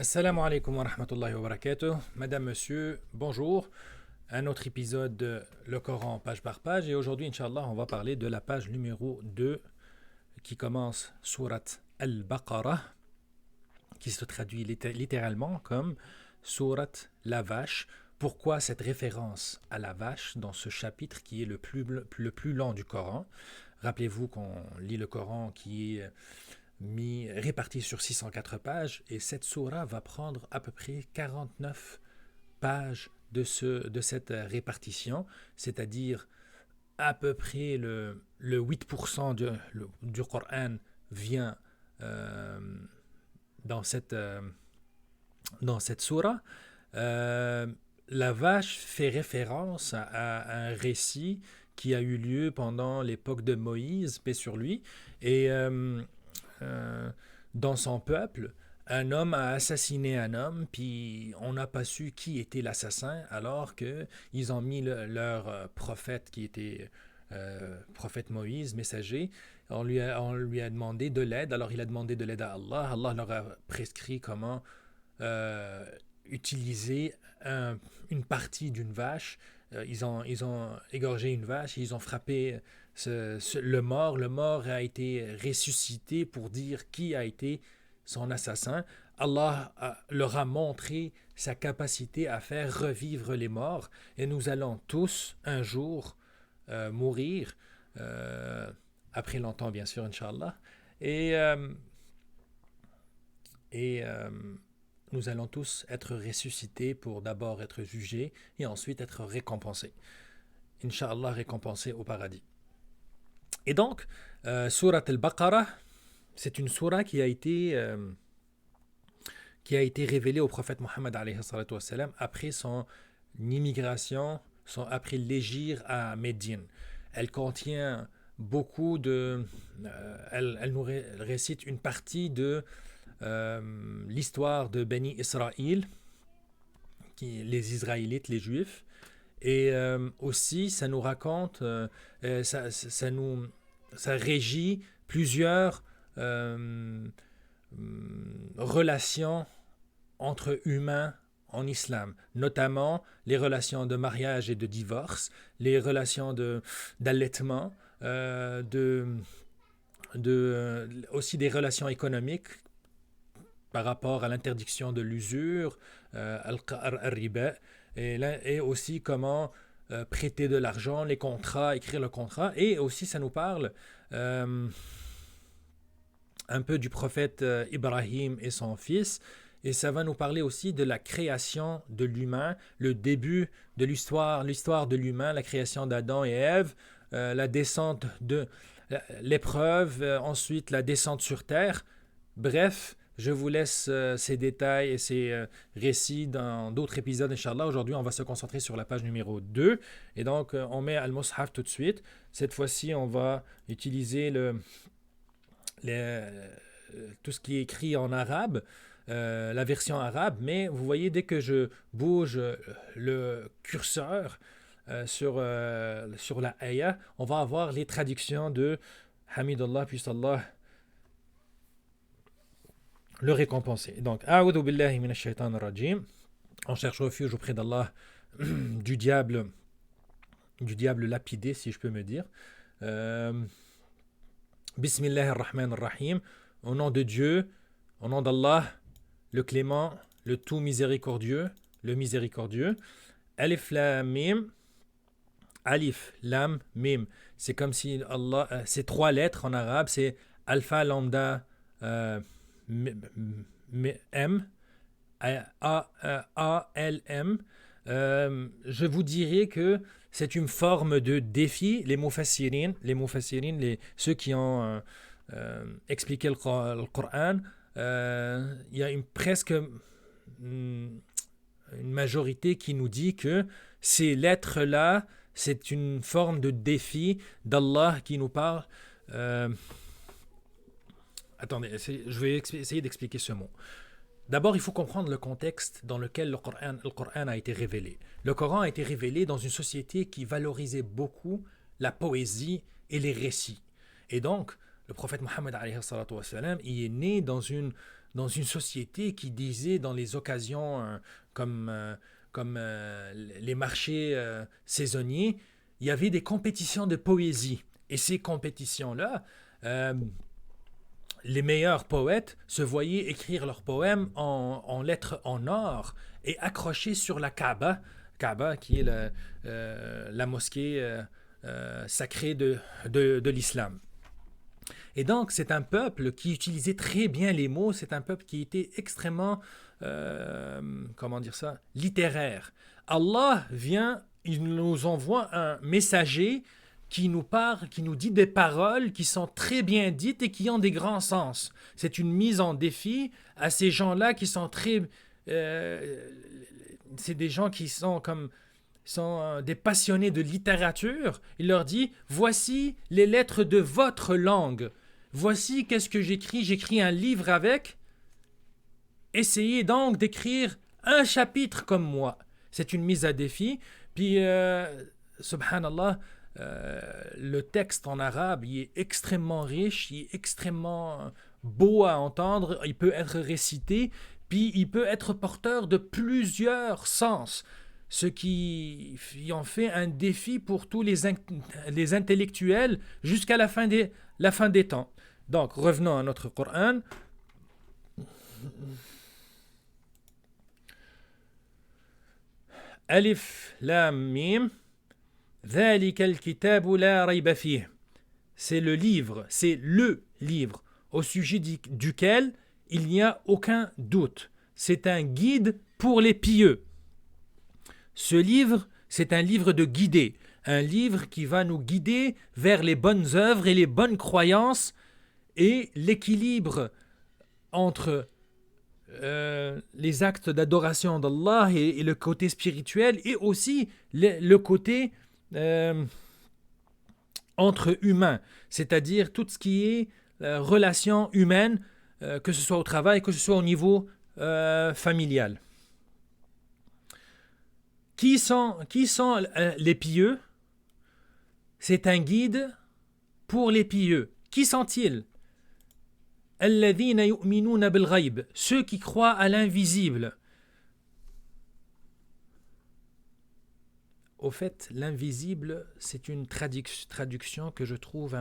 Assalamu alaikum wa rahmatullahi wa barakatuh. Madame, monsieur, bonjour. Un autre épisode de Le Coran page par page. Et aujourd'hui, Inch'Allah, on va parler de la page numéro 2 qui commence Surat Al-Baqarah, qui se traduit littéralement comme Surat la vache. Pourquoi cette référence à la vache dans ce chapitre qui est le plus long du Coran? Rappelez-vous qu'on lit le Coran qui est réparti sur 604 pages, et cette sourate va prendre à peu près 49 pages de cette répartition, c'est-à-dire à peu près le 8% du Coran vient euh, dans cette sourate. La vache fait référence à un récit qui a eu lieu pendant l'époque de Moïse, paix sur lui, et dans son peuple, un homme a assassiné un homme, puis on n'a pas su qui était l'assassin, alors qu'ils ont mis leur prophète qui était prophète Moïse, messager. On lui a demandé de l'aide, alors il a demandé de l'aide à Allah. Allah leur a prescrit comment euh, utiliser une partie d'une vache. Ils ont égorgé une vache, ils ont frappé le mort. Le mort a été ressuscité pour dire qui a été son assassin. Allah leur a montré sa capacité à faire revivre les morts, et nous allons tous un jour mourir, après longtemps bien sûr, Inch'Allah, et, euh, et nous allons tous être ressuscités pour d'abord être jugés et ensuite être récompensés. Inch'Allah, récompensés au paradis. Et donc, Surat al-Baqarah, c'est une surah qui a été révélée au prophète Mohammed alayhi salatu wassalam après son immigration, après l'hégire à Médine. Elle contient beaucoup de... elle nous récite une partie de l'histoire de Beni Israël, les Israélites, les Juifs, et aussi ça nous raconte, ça régit plusieurs relations entre humains en islam, notamment les relations de mariage et de divorce, les relations d'allaitement, aussi des relations économiques par rapport à l'interdiction de l'usure, al-riba, et aussi comment prêter de l'argent, les contrats, écrire le contrat, et aussi ça nous parle un peu du prophète Ibrahim et son fils, et ça va nous parler aussi de la création de l'humain, le début de l'histoire de l'humain, la création d'Adam et Ève, la descente de l'épreuve, ensuite la descente sur terre. Bref, je vous laisse ces détails et ces récits dans d'autres épisodes, Inch'Allah. Aujourd'hui, on va se concentrer sur la page numéro 2. Et donc, on met Al-Mushaf tout de suite. Cette fois-ci, on va utiliser tout ce qui est écrit en arabe, la version arabe. Mais vous voyez, dès que je bouge le curseur sur la ayah, on va avoir les traductions de Hamidullah, puisse Allah le récompenser. Donc, A'udhu billahi minash shaitan rajim. On cherche refuge auprès d'Allah du diable lapidé, si je peux me dire. Bismillahir Rahmanir Rahim. Au nom de Dieu, au nom d'Allah, le clément, le tout miséricordieux, le miséricordieux. Alif Lam Mim. Alif Lam Mim. C'est comme si Allah, c'est trois lettres en arabe, c'est Alpha Lambda M, A-L-M. Je vous dirais que c'est une forme de défi. Les mufassirin, ceux qui ont expliqué le Coran, il y a presque une majorité qui nous dit que ces lettres-là, c'est une forme de défi d'Allah qui nous parle. Attendez, je vais essayer d'expliquer ce mot. D'abord, il faut comprendre le contexte dans lequel le Coran a été révélé. Le Coran a été révélé dans une société qui valorisait beaucoup la poésie et les récits. Et donc, le prophète Mohammed alayhi salatu wassalam, il est né dans une dans une société qui disait dans les occasions comme, les marchés saisonniers, il y avait des compétitions de poésie. Et ces compétitions-là, euh, les meilleurs poètes se voyaient écrire leurs poèmes en lettres en or et accrochés sur la Kaaba qui est la mosquée sacrée de l'islam. Et donc, c'est un peuple qui utilisait très bien les mots, c'est un peuple qui était extrêmement, comment dire ça, littéraire. Allah vient, il nous envoie un messager qui nous parle, qui nous dit des paroles qui sont très bien dites et qui ont des grands sens. C'est une mise en défi à ces gens-là qui sont très... c'est des gens qui sont comme sont des passionnés de littérature. Il leur dit, voici les lettres de votre langue. Voici qu'est-ce que j'écris. J'écris un livre avec. Essayez donc d'écrire un chapitre comme moi. C'est une mise à défi. Puis, subhanallah, le texte en arabe, il est extrêmement riche, il est extrêmement beau à entendre, il peut être récité, puis il peut être porteur de plusieurs sens, ce qui en fait un défi pour tous les intellectuels jusqu'à la fin des temps. Donc, revenons à notre Coran. Alif, Lam, Mim. ذَلِكَ الْكِتَابُ لَا رَيْبَ فِيهِ. C'est le livre au sujet duquel il n'y a aucun doute. C'est un guide pour les pieux. Ce livre, c'est un livre de guidée, un livre qui va nous guider vers les bonnes œuvres et les bonnes croyances et l'équilibre entre les actes d'adoration d'Allah et le côté spirituel et aussi le côté entre humains, c'est-à-dire tout ce qui est relation humaine, que ce soit au travail, que ce soit au niveau familial. Qui sont les pieux? C'est un guide pour les pieux. Qui sont-ils? الذين يؤمنون بالغيب, ceux qui croient à l'invisible. Au fait, l'invisible, c'est une traduction que je trouve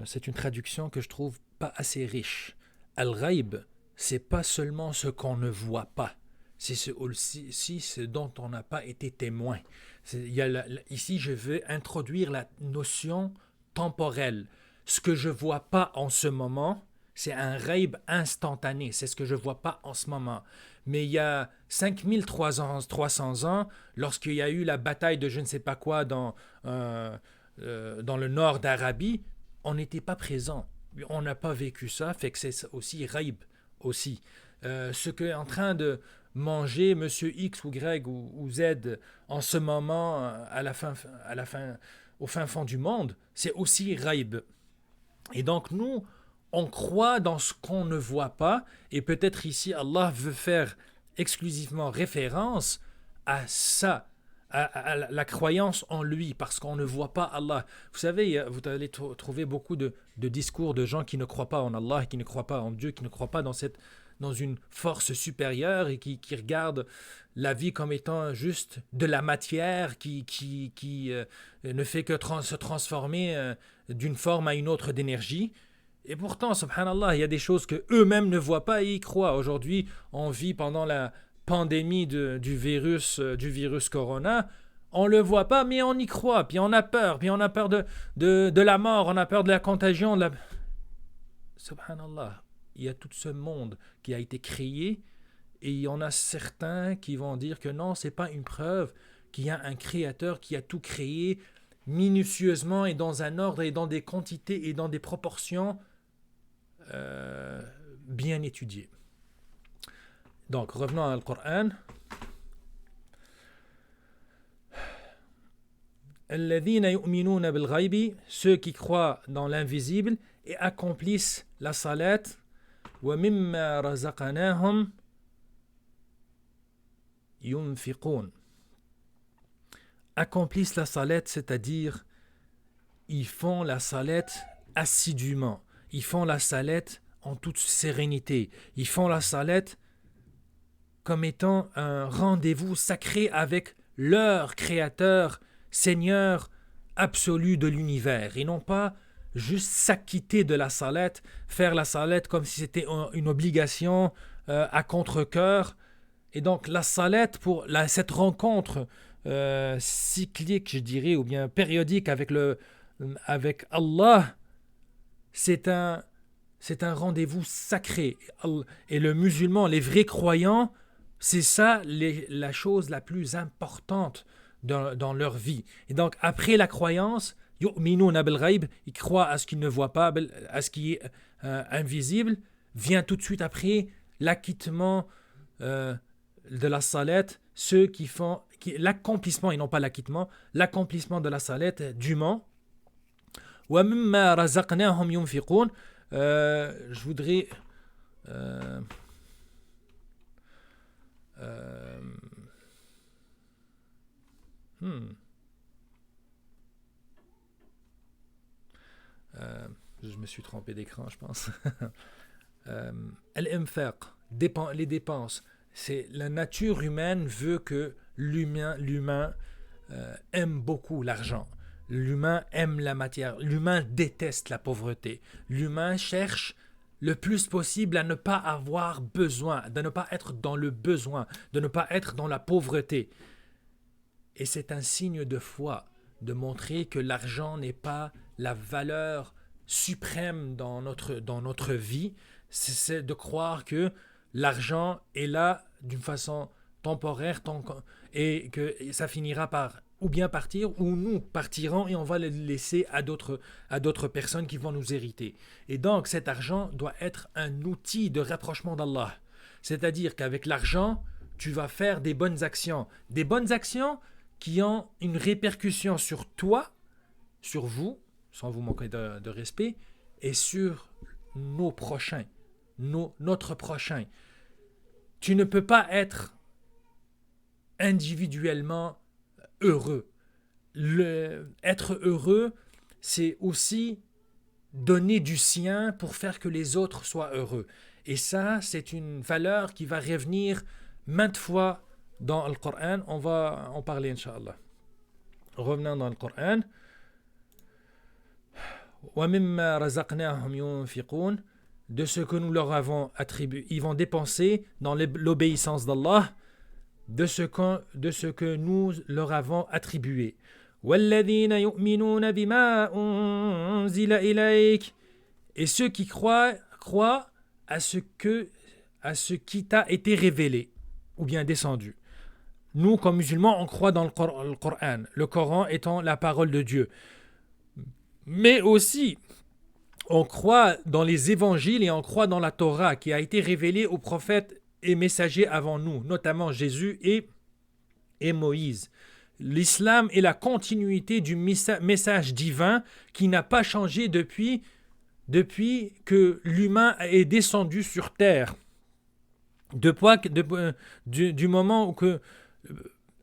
c'est une traduction que je trouve pas assez riche. Al-Ghaib, c'est pas seulement ce qu'on ne voit pas, c'est aussi ce dont on n'a pas été témoin. Ici, je veux introduire la notion temporelle. Ce que je vois pas en ce moment, c'est un ghaib instantané, c'est ce que je ne vois pas en ce moment. Mais il y a 5300 ans, lorsqu'il y a eu la bataille de je ne sais pas quoi dans le nord d'Arabie, on n'était pas présent. On n'a pas vécu ça, fait que c'est aussi ghaib aussi. Ce qu'est en train de manger monsieur X ou Y ou Z en ce moment au fin fond du monde, c'est aussi ghaib. Et donc nous, on croit dans ce qu'on ne voit pas, et peut-être ici Allah veut faire exclusivement référence à ça, à la croyance en lui, parce qu'on ne voit pas Allah. Vous savez, vous allez trouver beaucoup de discours de gens qui ne croient pas en Allah, qui ne croient pas en Dieu, qui ne croient pas dans une force supérieure et qui regardent la vie comme étant juste de la matière qui ne fait que se transformer d'une forme à une autre d'énergie. Et pourtant, subhanallah, il y a des choses que eux-mêmes ne voient pas et y croient. Aujourd'hui, on vit pendant la pandémie du virus corona. On ne le voit pas, mais on y croit. Puis on a peur. Puis on a peur de la mort. On a peur de la contagion. Subhanallah, il y a tout ce monde qui a été créé. Et il y en a certains qui vont dire que non, ce n'est pas une preuve qu'il y a un créateur qui a tout créé minutieusement et dans un ordre et dans des quantités et dans des proportions bien étudiées. Donc, revenons à Al-Qur'an. الذين يؤمنون بالغيب, ceux qui croient dans l'invisible et accomplissent la salat. ومما رزقناهم ينفقون. Accomplissent la salat, c'est-à-dire ils font la salette assidûment. Ils font la salette en toute sérénité. Ils font la salette comme étant un rendez-vous sacré avec leur créateur, Seigneur absolu de l'univers. Et non pas juste s'acquitter de la salette, faire la salette comme si c'était une obligation à contre-cœur. Et donc la salette, pour cette rencontre cyclique, je dirais, ou bien périodique avec Allah, c'est un rendez-vous sacré. Et le musulman, les vrais croyants, c'est ça la chose la plus importante dans leur vie. Et donc, après la croyance, yu'minuna bil ghaib, ils croient à ce qu'ils ne voient pas, à ce qui est invisible, vient tout de suite après l'acquittement de la salette, ceux qui font l'accomplissement, et non pas l'acquittement, l'accomplissement de la salette dûment. Wa mimma razaqnahum yunfiqun. Je voudrais je me suis trompé d'écran, je pense. Al-infaq, les dépenses. C'est la nature humaine veut que l'humain aime beaucoup l'argent. L'humain aime la matière. L'humain déteste la pauvreté. L'humain cherche le plus possible à ne pas avoir besoin, de ne pas être dans le besoin, de ne pas être dans la pauvreté. Et c'est un signe de foi, de montrer que l'argent n'est pas la valeur suprême dans notre vie. C'est de croire que l'argent est là d'une façon temporaire et que ça finira par ou bien partir, ou nous partirons et on va le laisser à d'autres personnes qui vont nous hériter. Et donc cet argent doit être un outil de rapprochement d'Allah. C'est-à-dire qu'avec l'argent, tu vas faire des bonnes actions qui ont une répercussion sur toi, sur vous, sans vous manquer de respect, et sur nos prochains, notre prochain. Tu ne peux pas être individuellement heureux. Être heureux, c'est aussi donner du sien pour faire que les autres soient heureux. Et ça, c'est une valeur qui va revenir maintes fois dans le Coran. On va en parler, Inch'Allah. Revenons dans le Coran. وَمِمَّا رَزَقْنَاهُمْ يُنْفِقُونَ. De ce que nous leur avons attribué. Ils vont dépenser dans l'obéissance d'Allah de ce que nous leur avons attribué. وَالَّذِينَ يُؤْمِنُونَ بِمَا أُنزِلَ إِلَيْكَ. Et ceux qui croient à ce qui t'a été révélé ou bien descendu. Nous, comme musulmans, on croit dans le Coran, le Coran étant la parole de Dieu. Mais aussi, on croit dans les évangiles et on croit dans la Torah qui a été révélée aux prophètes et messagers avant nous, notamment Jésus et Moïse. L'islam est la continuité du message divin qui n'a pas changé depuis que l'humain est descendu sur terre. Du moment où que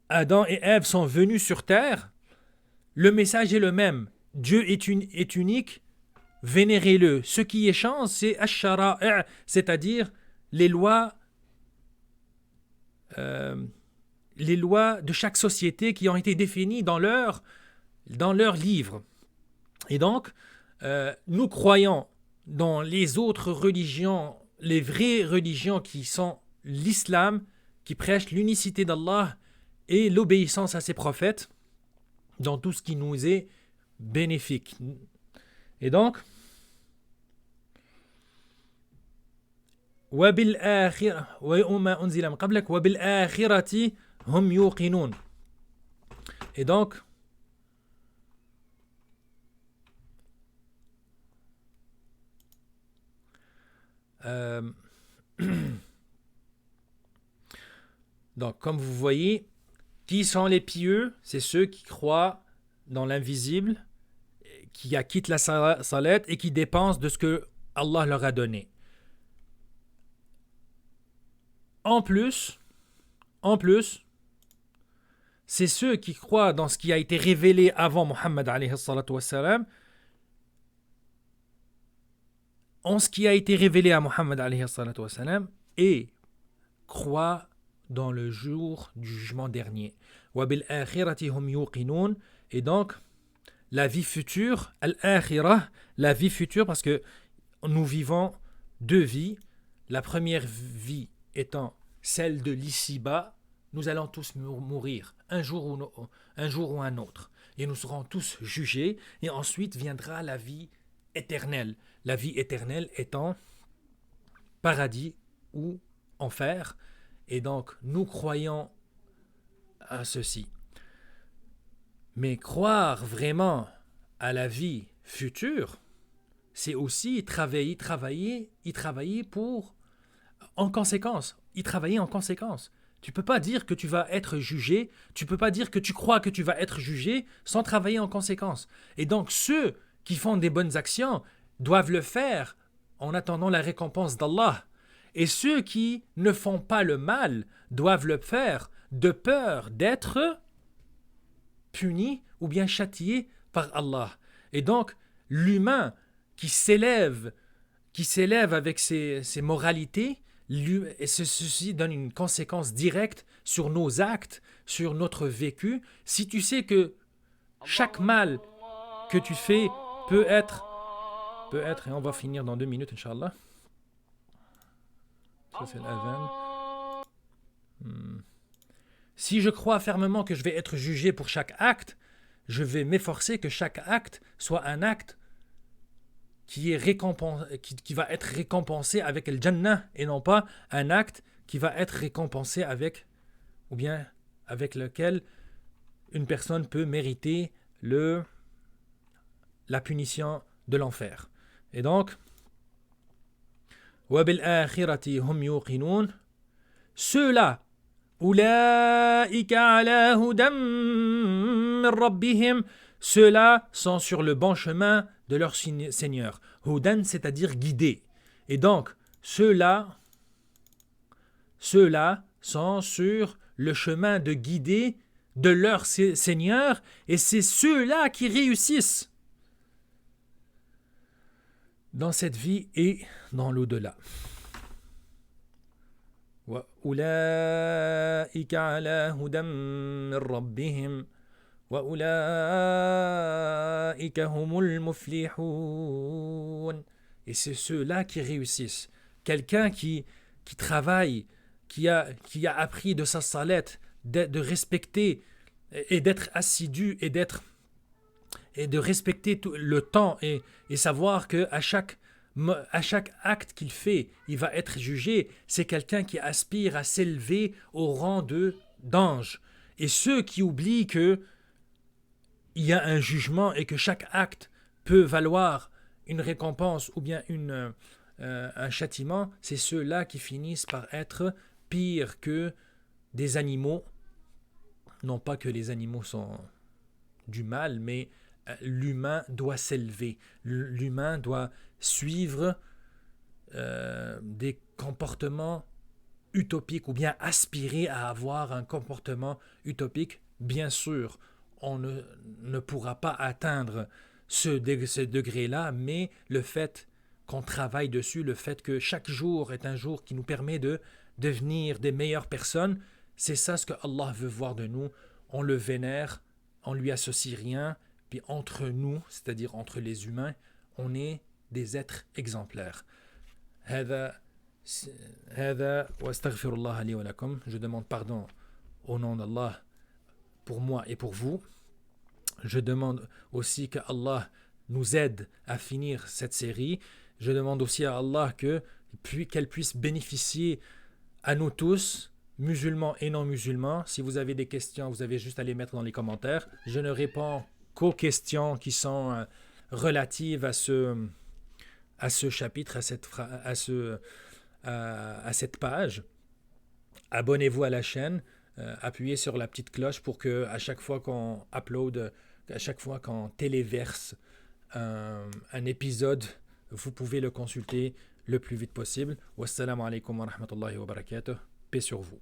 Adam et Ève sont venus sur terre, le message est le même. Dieu est unique, vénérez-le. Ce qui échange, c'est ash-shara'i', c'est-à-dire les lois de chaque société qui ont été définies dans leur livre. Et donc, nous croyons dans les autres religions, les vraies religions qui sont l'islam, qui prêche l'unicité d'Allah et l'obéissance à ses prophètes dans tout ce qui nous est bénéfique. Et donc, وَبِالْآخِرَةِ وَمَا أُنْزِلَ مِنْ قَبْلِكَ وَبِالْآخِرَةِ هُمْ يُوقِنُونَ. Et donc, donc, comme vous voyez, qui sont les pieux? C'est ceux qui croient dans l'invisible, qui acquittent la salette et qui dépensent de ce que Allah leur a donné. En plus, c'est ceux qui croient dans ce qui a été révélé avant Muhammad alayhi salatu wassalam, en ce qui a été révélé à Muhammad alayhi salatu wassalam, et croient dans le jour du jugement dernier. وَبِالْآخِرَةِ هُمْ يُوقِنُونَ. Et donc, la vie future, al-akhirah, la vie future, parce que nous vivons deux vies. La première vie étant celle de l'ici-bas, nous allons tous mourir, un jour ou un autre. Et nous serons tous jugés, et ensuite viendra la vie éternelle. La vie éternelle étant paradis ou enfer. Et donc, nous croyons à ceci. Mais croire vraiment à la vie future, c'est aussi y travailler pour, en conséquence, y travailler en conséquence. Tu peux pas dire que tu vas être jugé, tu peux pas dire que tu crois que tu vas être jugé sans travailler en conséquence. Et donc, ceux qui font des bonnes actions doivent le faire en attendant la récompense d'Allah. Et ceux qui ne font pas le mal doivent le faire de peur d'être punis ou bien châtiés par Allah. Et donc, l'humain qui s'élève avec ses moralités, et ceci donne une conséquence directe sur nos actes, sur notre vécu. Si tu sais que chaque mal que tu fais peut être, et on va finir dans 2 minutes, Inch'Allah. Ça, c'est l'adhan. Si je crois fermement que je vais être jugé pour chaque acte, je vais m'efforcer que chaque acte soit un acte qui va être récompensé avec le Jannah et non pas un acte qui va être récompensé avec lequel une personne peut mériter la punition de l'enfer. Et donc, وَبِالْآخِرَةِ هُمْ يُوقِنُونَ. Ceux-là, أُولَٰئِكَ عَلَىٰ هُدًى مِّن رَّبِّهِمْ, ceux-là sont sur le bon chemin de leur Seigneur. Hudan, c'est-à-dire guidé. Et donc, ceux-là sont sur le chemin de guider de leur Seigneur, et c'est ceux-là qui réussissent dans cette vie et dans l'au-delà. وَأُولَٰئِكَ عَلَىٰ هُدًى مِّن رَّبِّهِمْ وَأُولَٰئِكَ هُمُ الْمُفْلِحُونَ. Et c'est ceux-là qui réussissent. Quelqu'un qui travaille, qui a appris de sa salette, de respecter et d'être assidu et de respecter le temps et savoir que à chaque acte qu'il fait, il va être jugé. C'est quelqu'un qui aspire à s'élever au rang d'ange. Et ceux qui oublient que il y a un jugement et que chaque acte peut valoir une récompense ou bien un châtiment, c'est ceux-là qui finissent par être pires que des animaux. Non pas que les animaux sont du mal, mais l'humain doit s'élever. L'humain doit suivre des comportements utopiques ou bien aspirer à avoir un comportement utopique. Bien sûr, on ne pourra pas atteindre ce degré-là, mais le fait qu'on travaille dessus, le fait que chaque jour est un jour qui nous permet de devenir des meilleures personnes, c'est ça ce que Allah veut voir de nous. On le vénère, on lui associe rien, puis entre nous, c'est-à-dire entre les humains, on est des êtres exemplaires. هذا واستغفر الله لي ولكم. Je demande pardon au nom d'Allah pour moi et pour vous. Je demande aussi que Allah nous aide à finir cette série. Je demande aussi à Allah qu'elle puisse bénéficier à nous tous, musulmans et non musulmans. Si vous avez des questions, vous avez juste à les mettre dans les commentaires. Je ne réponds qu'aux questions qui sont relatives à ce chapitre, à cette page. Abonnez-vous à la chaîne, appuyez sur la petite cloche pour que à chaque fois qu'on upload, à chaque fois qu'on téléverse un épisode, vous pouvez le consulter le plus vite possible. Wassalamu alaikum wa rahmatullahi wa barakatuh. Paix sur vous.